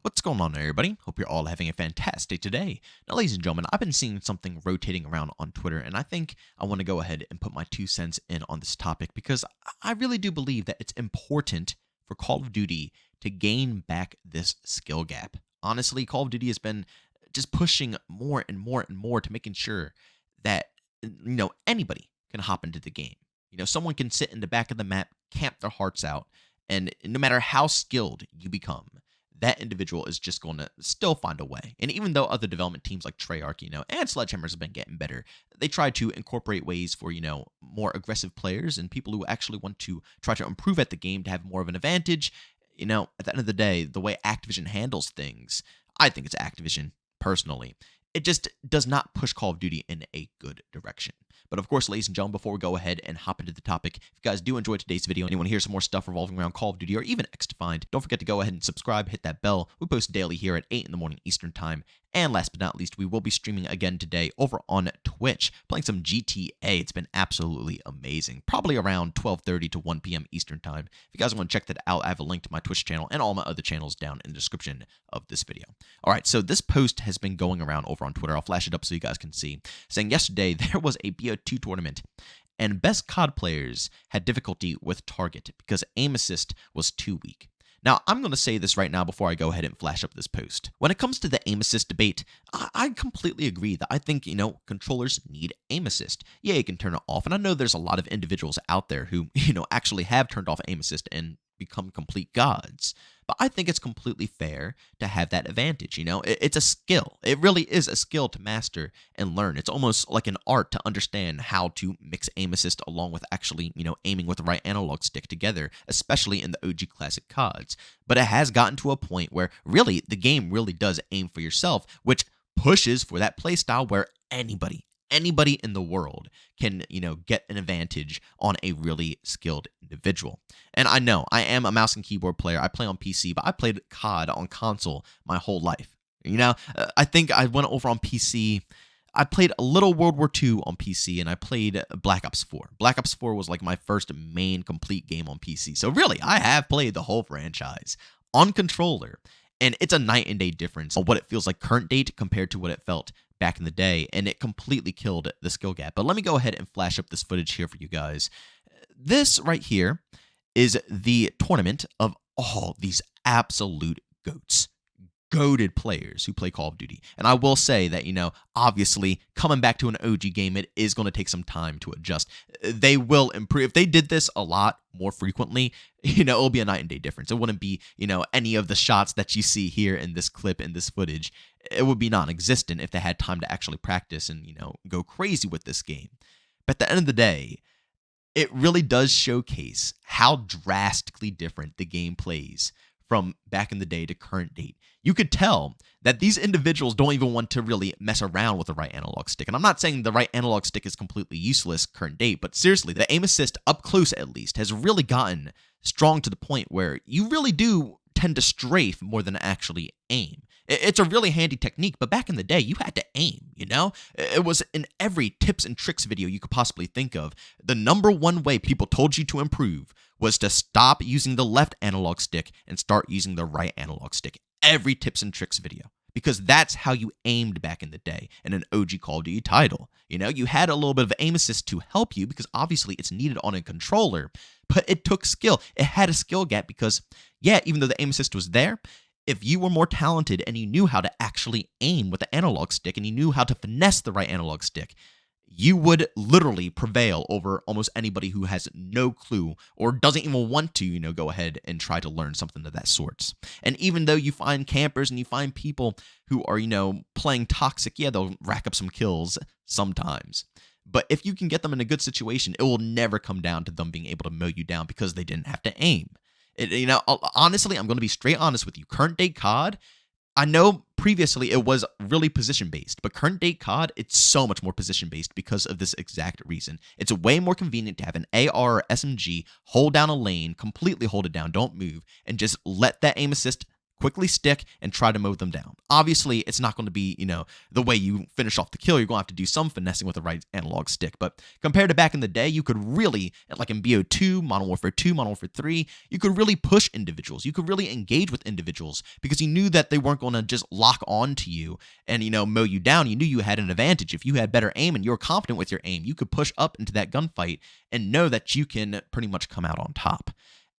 What's going on, everybody? Hope you're all having a fantastic day. Now, ladies and gentlemen, I've been seeing something rotating around on Twitter, and I think I want to go ahead and put my 2 cents in on this topic because I really do believe that it's important for Call of Duty to gain back this skill gap. Honestly, Call of Duty has been just pushing more and more and more to making sure that anybody can hop into the game. Someone can sit in the back of the map, camp their hearts out, and no matter how skilled you become, that individual is just going to still find a way. And even though other development teams like Treyarch, and Sledgehammer's have been getting better, they try to incorporate ways for, more aggressive players and people who actually want to try to improve at the game to have more of an advantage. At the end of the day, the way Activision handles things, I think it's Activision, personally. It just does not push Call of Duty in a good direction. But of course, ladies and gentlemen, before we go ahead and hop into the topic, if you guys do enjoy today's video and you want to hear some more stuff revolving around Call of Duty or even X-Defined, don't forget to go ahead and subscribe, hit that bell. We post daily here at 8 in the morning Eastern Time. And last but not least, we will be streaming again today over on Twitch, playing some GTA. It's been absolutely amazing. Probably around 12:30 to 1 p.m. Eastern Time. If you guys want to check that out, I have a link to my Twitch channel and all my other channels down in the description of this video. All right, so this post has been going around over on Twitter. I'll flash it up so you guys can see. Saying yesterday there was a BO2 tournament, and best COD players had difficulty with target because aim assist was too weak. Now, I'm going to say this right now before I go ahead and flash up this post. When it comes to the aim assist debate, I completely agree that I think, controllers need aim assist. Yeah, you can turn it off, and I know there's a lot of individuals out there who, actually have turned off aim assist and become complete gods. But I think it's completely fair to have that advantage, It's a skill. It really is a skill to master and learn. It's almost like an art to understand how to mix aim assist along with actually, aiming with the right analog stick together, especially in the OG classic CODs. But it has gotten to a point where really the game really does aim for yourself, which pushes for that playstyle where anybody in the world can, get an advantage on a really skilled individual. And I know I am a mouse and keyboard player. I play on PC, but I played COD on console my whole life. I think I went over on PC. I played a little World War II on PC, and I played Black Ops 4. Black Ops 4 was like my first main complete game on PC. So really, I have played the whole franchise on controller. And it's a night and day difference on what it feels like current date compared to what it felt back in the day, and it completely killed the skill gap. But let me go ahead and flash up this footage here for you guys. This right here is the tournament of all these absolute goated players who play Call of Duty. And I will say that, obviously, coming back to an OG game, it is going to take some time to adjust. They will improve. If they did this a lot more frequently, it'll be a night and day difference. It wouldn't be, any of the shots that you see here in this clip, in this footage. It would be non-existent if they had time to actually practice and, go crazy with this game. But at the end of the day, it really does showcase how drastically different the game plays from back in the day to current date. You could tell that these individuals don't even want to really mess around with the right analog stick. And I'm not saying the right analog stick is completely useless current date, but seriously, the aim assist up close at least has really gotten strong to the point where you really do tend to strafe more than actually aim. It's a really handy technique, but back in the day, you had to aim, It was in every tips and tricks video you could possibly think of. The number one way people told you to improve was to stop using the left analog stick and start using the right analog stick. Every tips and tricks video. Because that's how you aimed back in the day in an OG Call of Duty title. You had a little bit of aim assist to help you because obviously it's needed on a controller, but it took skill. It had a skill gap because, yeah, even though the aim assist was there, if you were more talented and you knew how to actually aim with the analog stick and you knew how to finesse the right analog stick, you would literally prevail over almost anybody who has no clue or doesn't even want to, go ahead and try to learn something of that sort. And even though you find campers and you find people who are, playing toxic, yeah, they'll rack up some kills sometimes. But if you can get them in a good situation, it will never come down to them being able to mow you down because they didn't have to aim. Honestly, I'm going to be straight honest with you. Current day COD, I know previously it was really position-based, but current day COD, it's so much more position-based because of this exact reason. It's way more convenient to have an AR or SMG hold down a lane, completely hold it down, don't move, and just let that aim assist quickly stick and try to mow them down. Obviously, it's not going to be, the way you finish off the kill. You're going to have to do some finessing with the right analog stick. But compared to back in the day, you could really, like in BO2, Modern Warfare 2, Modern Warfare 3, you could really push individuals. You could really engage with individuals because you knew that they weren't going to just lock on to you and, mow you down. You knew you had an advantage. If you had better aim and you were confident with your aim, you could push up into that gunfight and know that you can pretty much come out on top.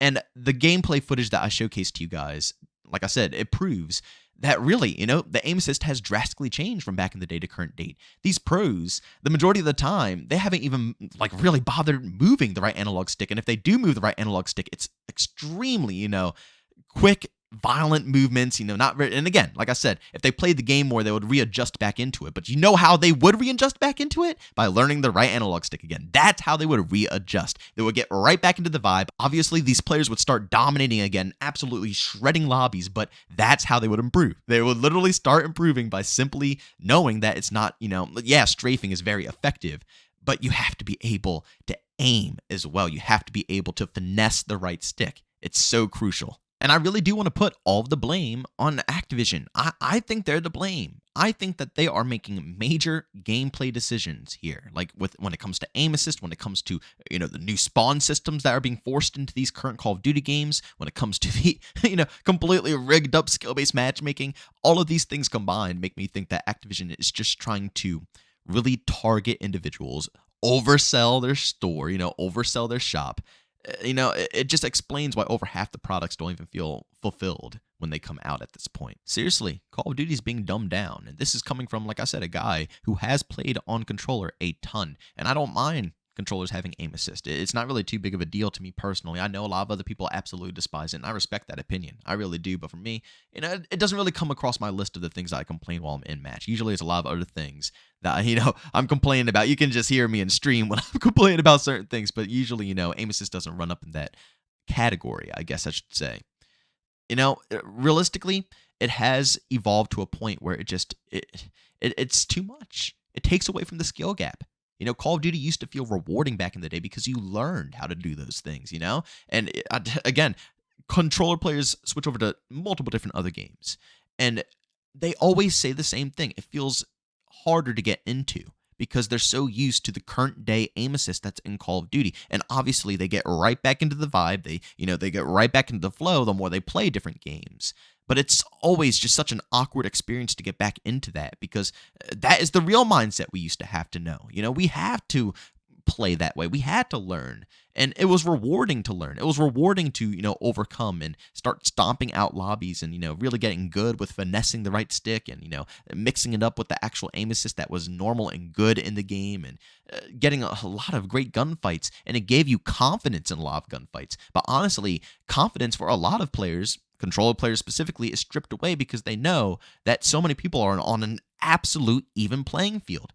And the gameplay footage that I showcased to you guys, like I said, it proves that really, the aim assist has drastically changed from back in the day to current date. These pros, the majority of the time, they haven't even really bothered moving the right analog stick. And if they do move the right analog stick, it's extremely, quick, violent movements, and again, like I said, if they played the game more, they would readjust back into it. But you know how they would readjust back into it? By learning the right analog stick again. That's how they would readjust. They would get right back into the vibe. Obviously, these players would start dominating again, absolutely shredding lobbies, but that's how they would improve. They would literally start improving by simply knowing that it's not, strafing is very effective, but you have to be able to aim as well. You have to be able to finesse the right stick. It's so crucial. And I really do want to put all of the blame on Activision. I think they're to blame. I think that they are making major gameplay decisions here, like when it comes to aim assist, when it comes to the new spawn systems that are being forced into these current Call of Duty games, when it comes to the completely rigged up skill-based matchmaking. All of these things combined make me think that Activision is just trying to really target individuals, oversell their store, oversell their shop. It just explains why over half the products don't even feel fulfilled when they come out at this point. Seriously, Call of Duty is being dumbed down. And this is coming from, like I said, a guy who has played on controller a ton. And I don't mind controllers having aim assist. It's not really too big of a deal to me personally. I know a lot of other people absolutely despise it, and I respect that opinion. I really do. But for me, it doesn't really come across my list of the things that I complain while I'm in match. Usually it's a lot of other things that, I'm complaining about. You can just hear me in stream when I'm complaining about certain things, but usually, aim assist doesn't run up in that category, I guess I should say. Realistically, it has evolved to a point where it's too much. It takes away from the skill gap. Call of Duty used to feel rewarding back in the day because you learned how to do those things, And again, controller players switch over to multiple different other games, and they always say the same thing. It feels harder to get into because they're so used to the current day aim assist that's in Call of Duty. And obviously they get right back into the vibe. They get right back into the flow the more they play different games. But it's always just such an awkward experience to get back into that because that is the real mindset we used to have to know. We have to play that way. We had to learn. And it was rewarding to learn. It was rewarding to, overcome and start stomping out lobbies and, really getting good with finessing the right stick and, mixing it up with the actual aim assist that was normal and good in the game and getting a lot of great gunfights. And it gave you confidence in a lot of gunfights. But honestly, confidence for a lot of players, controller players specifically, is stripped away because they know that so many people are on an absolute even playing field.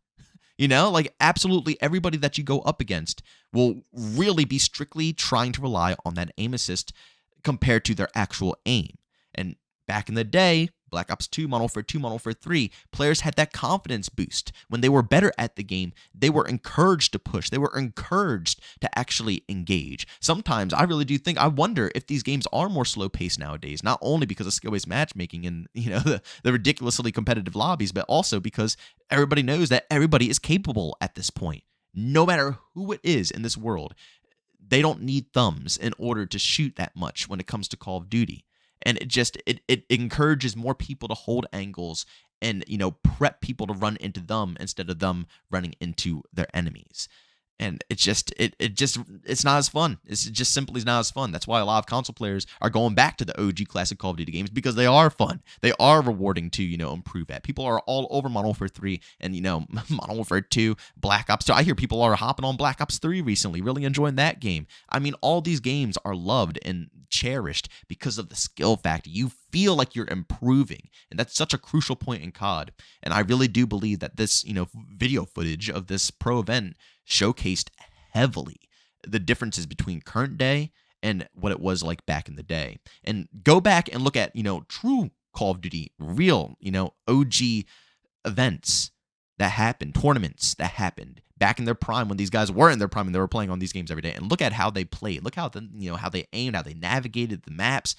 Absolutely everybody that you go up against will really be strictly trying to rely on that aim assist compared to their actual aim. And back in the day, Black Ops 2, Modern Warfare 2, Modern Warfare 3, players had that confidence boost. When they were better at the game, they were encouraged to push. They were encouraged to actually engage. Sometimes I really do think, I wonder if these games are more slow-paced nowadays, not only because of skill-based matchmaking and, the ridiculously competitive lobbies, but also because everybody knows that everybody is capable at this point. No matter who it is in this world, they don't need thumbs in order to shoot that much when it comes to Call of Duty. And it encourages more people to hold angles and, prep people to run into them instead of them running into their enemies. And it's not as fun. It's just simply not as fun. That's why a lot of console players are going back to the OG classic Call of Duty games because they are fun. They are rewarding to, improve at. People are all over Modern Warfare 3 and, Modern Warfare 2, Black Ops 2. I hear people are hopping on Black Ops 3 recently, really enjoying that game. I mean, all these games are loved and cherished because of the skill factor. You feel like you're improving, and that's such a crucial point in COD. And I really do believe that this, video footage of this pro event showcased heavily the differences between current day and what it was like back in the day. And go back and look at, true Call of Duty, real, OG events that happened, tournaments that happened back in their prime when these guys were in their prime and they were playing on these games every day. And look at how they played. Look how how they aimed, how they navigated the maps.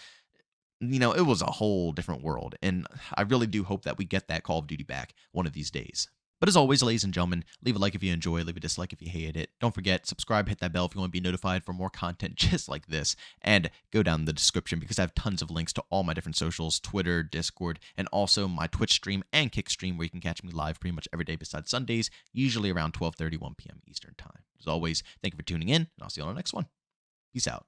it was a whole different world. And I really do hope that we get that Call of Duty back one of these days. But as always, ladies and gentlemen, leave a like if you enjoy, leave a dislike if you hated it. Don't forget, subscribe, hit that bell if you want to be notified for more content just like this. And go down in the description because I have tons of links to all my different socials, Twitter, Discord, and also my Twitch stream and Kick stream where you can catch me live pretty much every day besides Sundays, usually around 12:30, 1 p.m. Eastern Time. As always, thank you for tuning in, and I'll see you on the next one. Peace out.